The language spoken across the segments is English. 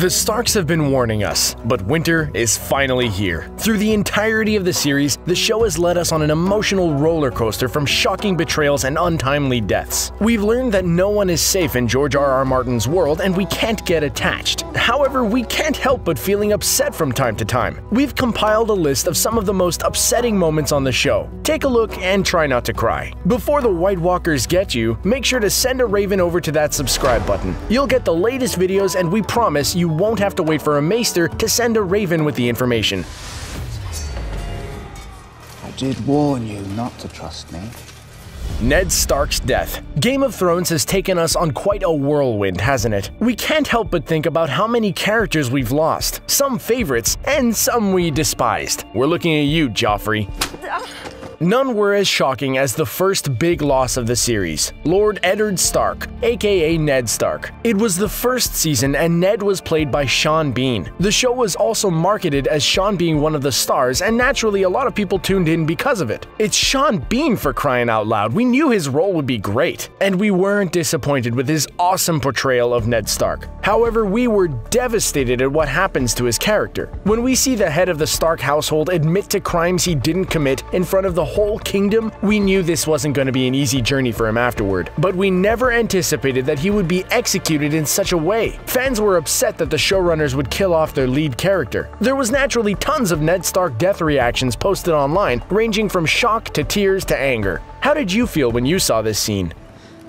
The Starks have been warning us, but winter is finally here. Through the entirety of the series, the show has led us on an emotional roller coaster from shocking betrayals and untimely deaths. We've learned that no one is safe in George R.R. Martin's world and we can't get attached. However, we can't help but feeling upset from time to time. We've compiled a list of some of the most upsetting moments on the show. Take a look and try not to cry. Before the White Walkers get you, make sure to send a raven over to that subscribe button. You'll get the latest videos and we promise you won't have to wait for a maester to send a raven with the information. I did warn you not to trust me. Ned Stark's death. Game of Thrones has taken us on quite a whirlwind, hasn't it? We can't help but think about how many characters we've lost, some favorites, and some we despised. We're looking at you, Joffrey. None were as shocking as the first big loss of the series, Lord Eddard Stark, aka Ned Stark. It was the first season and Ned was played by Sean Bean. The show was also marketed as Sean being one of the stars, and naturally a lot of people tuned in because of it. It's Sean Bean, for crying out loud. We knew his role would be great, and we weren't disappointed with his awesome portrayal of Ned Stark. However, we were devastated at what happens to his character. When we see the head of the Stark household admit to crimes he didn't commit in front of the whole kingdom, we knew this wasn't going to be an easy journey for him afterward. But we never anticipated that he would be executed in such a way. Fans were upset that the showrunners would kill off their lead character. There was naturally tons of Ned Stark death reactions posted online, ranging from shock to tears to anger. How did you feel when you saw this scene?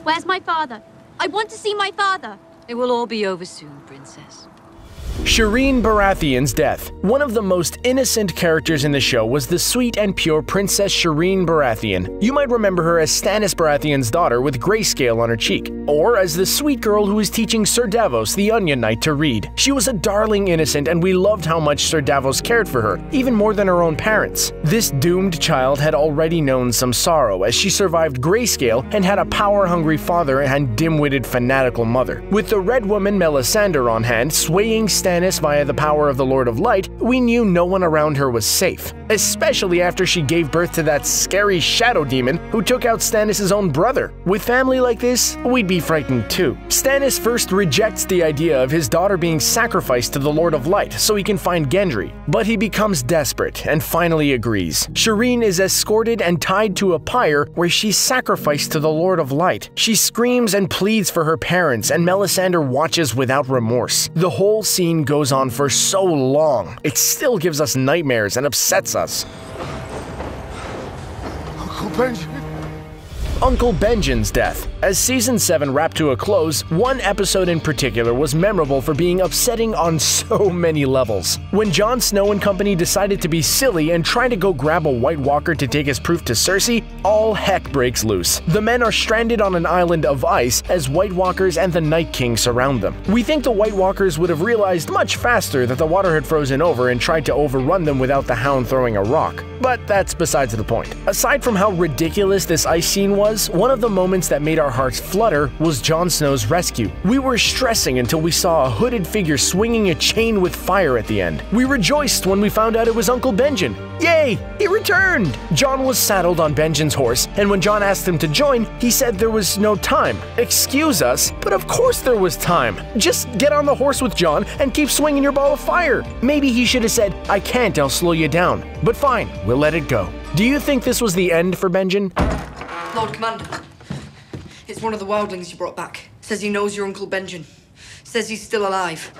Where's my father? I want to see my father! It will all be over soon, Princess. Shireen Baratheon's death. One of the most innocent characters in the show was the sweet and pure Princess Sheeran Baratheon. You might remember her as Stannis Baratheon's daughter with grayscale on her cheek, or as the sweet girl who was teaching Sir Davos the Onion Knight to read. She was a darling innocent and we loved how much Sir Davos cared for her, even more than her own parents. This doomed child had already known some sorrow as she survived grayscale and had a power-hungry father and dim-witted fanatical mother. With the Red Woman Melisandre on hand, swaying Stannis via the power of the Lord of Light, we knew no one around her was safe, especially after she gave birth to that scary shadow demon who took out Stannis' own brother. With family like this, we'd be frightened too. Stannis first rejects the idea of his daughter being sacrificed to the Lord of Light so he can find Gendry, but he becomes desperate and finally agrees. Shireen is escorted and tied to a pyre where she's sacrificed to the Lord of Light. She screams and pleads for her parents, and Melisandre watches without remorse. The whole scene goes on for so long, it still gives us nightmares and upsets us. Uncle Benjen. Uncle Benjen's death. As Season 7 wrapped to a close, one episode in particular was memorable for being upsetting on so many levels. When Jon Snow and company decided to be silly and try to go grab a White Walker to take his proof to Cersei, all heck breaks loose. The men are stranded on an island of ice as White Walkers and the Night King surround them. We think the White Walkers would have realized much faster that the water had frozen over and tried to overrun them without the Hound throwing a rock. But that's besides the point. Aside from how ridiculous this ice scene was, one of the moments that made our hearts flutter was Jon Snow's rescue. We were stressing until we saw a hooded figure swinging a chain with fire at the end. We rejoiced when we found out it was Uncle Benjen. Yay! He returned! Jon was saddled on Benjen's horse, and when Jon asked him to join, he said there was no time. Excuse us, but of course there was time. Just get on the horse with Jon and keep swinging your ball of fire. Maybe he should have said, "I can't, I'll slow you down." But fine, we'll let it go. Do you think this was the end for Benjen? Lord Commander, it's one of the wildlings you brought back. Says he knows your Uncle Benjen. Says he's still alive.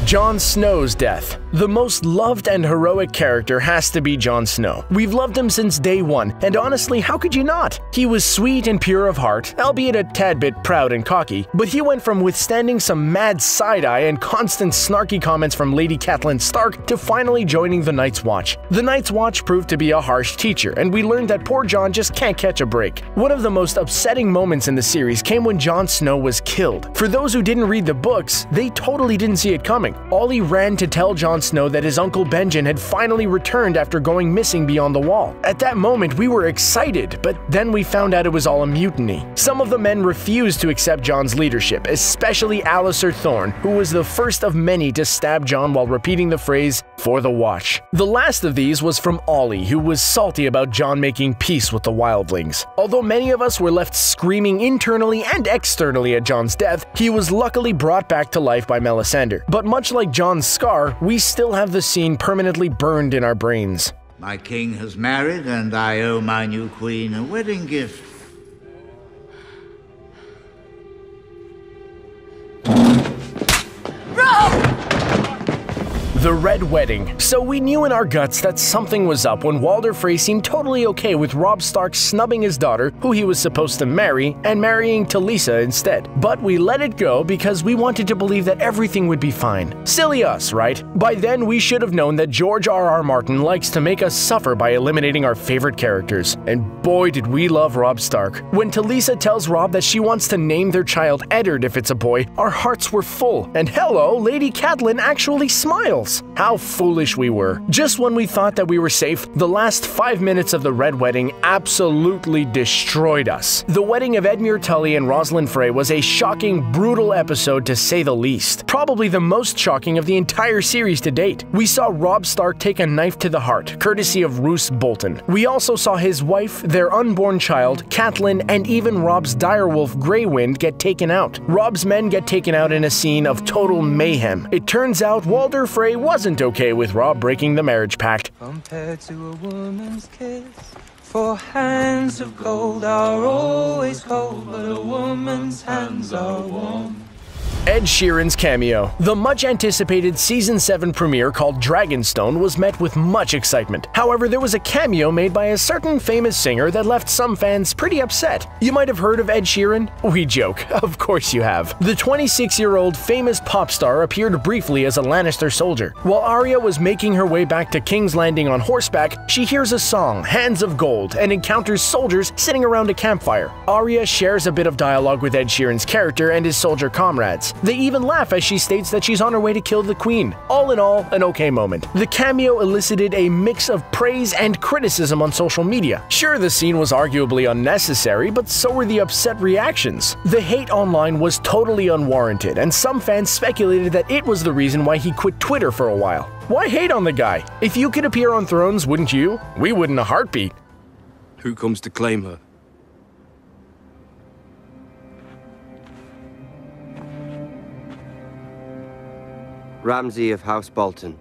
Jon Snow's death. The most loved and heroic character has to be Jon Snow. We've loved him since day one, and honestly, how could you not? He was sweet and pure of heart, albeit a tad bit proud and cocky, but he went from withstanding some mad side-eye and constant snarky comments from Lady Catelyn Stark to finally joining the Night's Watch. The Night's Watch proved to be a harsh teacher, and we learned that poor Jon just can't catch a break. One of the most upsetting moments in the series came when Jon Snow was killed. For those who didn't read the books, they totally didn't see it coming. Ollie ran to tell Jon Snow that his uncle Benjen had finally returned after going missing beyond the wall. At that moment, we were excited, but then we found out it was all a mutiny. Some of the men refused to accept Jon's leadership, especially Alliser Thorne, who was the first of many to stab Jon while repeating the phrase, "For the Watch." The last of these was from Ollie, who was salty about Jon making peace with the wildlings. Although many of us were left screaming internally and externally at Jon's death, he was luckily brought back to life by Melisandre. But much like Jon's scar, we still have the scene permanently burned in our brains. My king has married, and I owe my new queen a wedding gift. The Red Wedding. So we knew in our guts that something was up when Walder Frey seemed totally okay with Robb Stark snubbing his daughter, who he was supposed to marry, and marrying Talisa instead. But we let it go because we wanted to believe that everything would be fine. Silly us, right? By then we should have known that George R.R. Martin likes to make us suffer by eliminating our favorite characters. And boy did we love Robb Stark. When Talisa tells Robb that she wants to name their child Eddard if it's a boy, our hearts were full. And hello, Lady Catelyn actually smiles. How foolish we were. Just when we thought that we were safe, the last 5 minutes of the Red Wedding absolutely destroyed us. The wedding of Edmure Tully and Rosalind Frey was a shocking, brutal episode to say the least. Probably the most shocking of the entire series to date. We saw Robb Stark take a knife to the heart, courtesy of Roose Bolton. We also saw his wife, their unborn child, Catelyn, and even Robb's direwolf Grey Wind get taken out. Robb's men get taken out in a scene of total mayhem. It turns out Walder Frey wasn't okay with Robb breaking the marriage pact. Compared to a woman's kiss, for hands of gold are always cold, but a woman's hands are warm. Ed Sheeran's cameo. The much-anticipated Season 7 premiere called Dragonstone was met with much excitement. However, there was a cameo made by a certain famous singer that left some fans pretty upset. You might have heard of Ed Sheeran? We joke, of course you have. The 26-year-old famous pop star appeared briefly as a Lannister soldier. While Arya was making her way back to King's Landing on horseback, she hears a song, Hands of Gold, and encounters soldiers sitting around a campfire. Arya shares a bit of dialogue with Ed Sheeran's character and his soldier comrades. They even laugh as she states that she's on her way to kill the queen. All in all, an okay moment. The cameo elicited a mix of praise and criticism on social media. Sure, the scene was arguably unnecessary, but so were the upset reactions. The hate online was totally unwarranted, and some fans speculated that it was the reason why he quit Twitter for a while. Why hate on the guy? If you could appear on Thrones, wouldn't you? We wouldn't a heartbeat. Who comes to claim her? Ramsay of House Bolton.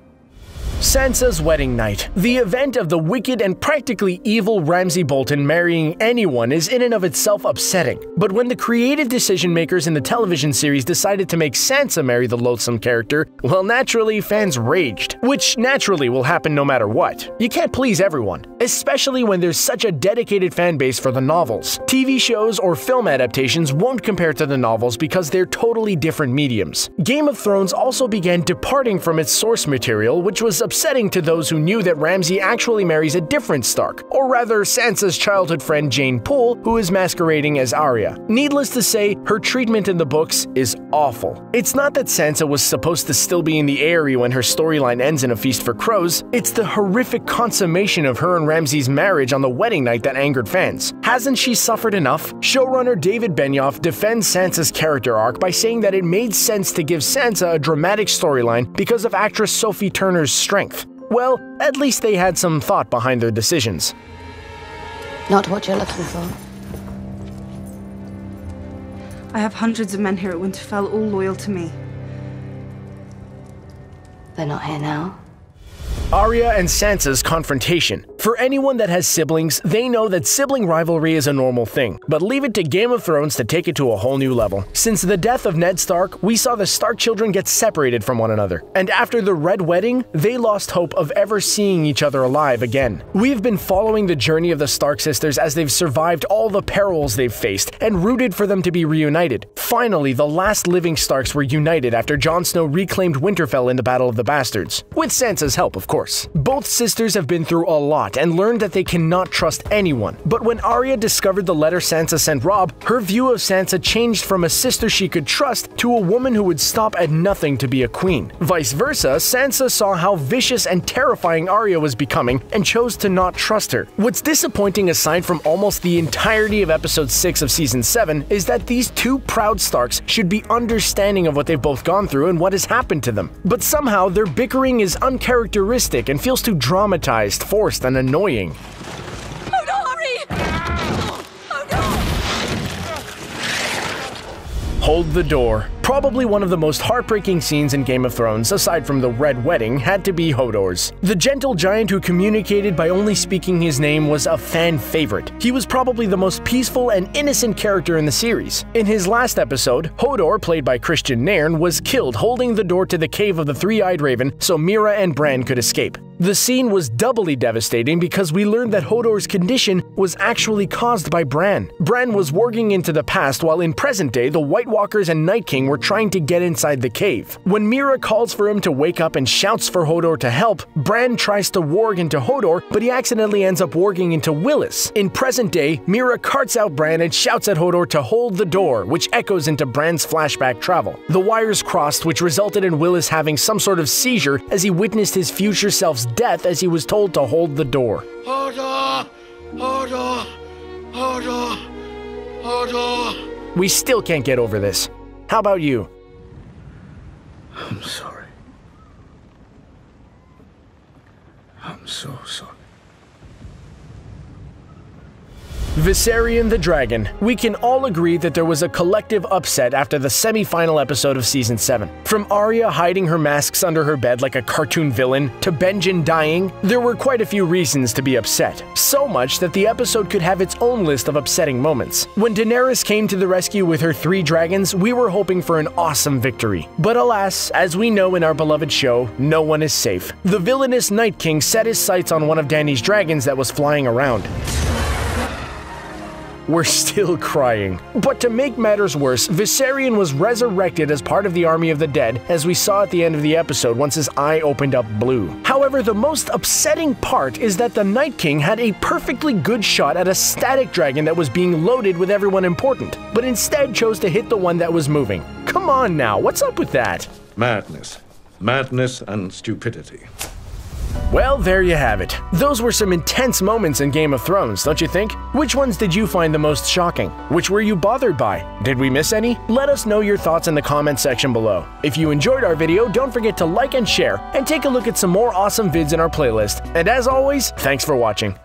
Sansa's wedding night. The event of the wicked and practically evil Ramsay Bolton marrying anyone is in and of itself upsetting. But when the creative decision makers in the television series decided to make Sansa marry the loathsome character, well, naturally fans raged. Which naturally will happen no matter what. You can't please everyone, especially when there's such a dedicated fan base for the novels. TV shows or film adaptations won't compare to the novels because they're totally different mediums. Game of Thrones also began departing from its source material, which was upsetting to those who knew that Ramsay actually marries a different Stark, or rather Sansa's childhood friend Jane Poole, who is masquerading as Arya. Needless to say, her treatment in the books is awful. It's not that Sansa was supposed to still be in the Eyrie when her storyline ends in a feast for crows, it's the horrific consummation of her and Ramsay's marriage on the wedding night that angered fans. Hasn't she suffered enough? Showrunner David Benioff defends Sansa's character arc by saying that it made sense to give Sansa a dramatic storyline because of actress Sophie Turner's strength. Well, at least they had some thought behind their decisions. Not what you're looking for. I have hundreds of men here at Winterfell, all loyal to me. They're not here now. Arya and Sansa's confrontation. For anyone that has siblings, they know that sibling rivalry is a normal thing, but leave it to Game of Thrones to take it to a whole new level. Since the death of Ned Stark, we saw the Stark children get separated from one another, and after the Red Wedding, they lost hope of ever seeing each other alive again. We've been following the journey of the Stark sisters as they've survived all the perils they've faced, and rooted for them to be reunited. Finally, the last living Starks were united after Jon Snow reclaimed Winterfell in the Battle of the Bastards. With Sansa's help, of course. Both sisters have been through a lot, met and learned that they cannot trust anyone. But when Arya discovered the letter Sansa sent Robb, her view of Sansa changed from a sister she could trust to a woman who would stop at nothing to be a queen. Vice versa, Sansa saw how vicious and terrifying Arya was becoming and chose to not trust her. What's disappointing aside from almost the entirety of episode 6 of season 7 is that these two proud Starks should be understanding of what they've both gone through and what has happened to them. But somehow their bickering is uncharacteristic and feels too dramatized, forced, and annoying. Oh no, hurry! Oh no! Hold the door. Probably one of the most heartbreaking scenes in Game of Thrones, aside from the Red Wedding, had to be Hodor's. The gentle giant who communicated by only speaking his name was a fan favorite. He was probably the most peaceful and innocent character in the series. In his last episode, Hodor, played by Christian Nairn, was killed holding the door to the cave of the Three-Eyed Raven so Mira and Bran could escape. The scene was doubly devastating because we learned that Hodor's condition was actually caused by Bran. Bran was warging into the past while in present day the White Walkers and Night King were trying to get inside the cave. When Mira calls for him to wake up and shouts for Hodor to help, Bran tries to warg into Hodor, but he accidentally ends up warging into Willis. In present day, Mira carts out Bran and shouts at Hodor to hold the door, which echoes into Bran's flashback travel. The wires crossed, which resulted in Willis having some sort of seizure as he witnessed his future self's death as he was told to hold the door. Hodor! Hodor! Hodor! Hodor! We still can't get over this. How about you? I'm sorry. I'm so sorry. Vissarion the Dragon. We can all agree that there was a collective upset after the semi-final episode of Season 7. From Arya hiding her masks under her bed like a cartoon villain, to Benjen dying, there were quite a few reasons to be upset. So much that the episode could have its own list of upsetting moments. When Daenerys came to the rescue with her 3 dragons, we were hoping for an awesome victory. But alas, as we know in our beloved show, no one is safe. The villainous Night King set his sights on one of Dany's dragons that was flying around. We're still crying. But to make matters worse, Vissarion was resurrected as part of the army of the dead, as we saw at the end of the episode once his eye opened up blue. However, the most upsetting part is that the Night King had a perfectly good shot at a static dragon that was being loaded with everyone important, but instead chose to hit the one that was moving. Come on now, what's up with that? Madness. Madness and stupidity. Well, there you have it. Those were some intense moments in Game of Thrones, don't you think? Which ones did you find the most shocking? Which were you bothered by? Did we miss any? Let us know your thoughts in the comment section below. If you enjoyed our video, don't forget to like and share, and take a look at some more awesome vids in our playlist. And as always, thanks for watching.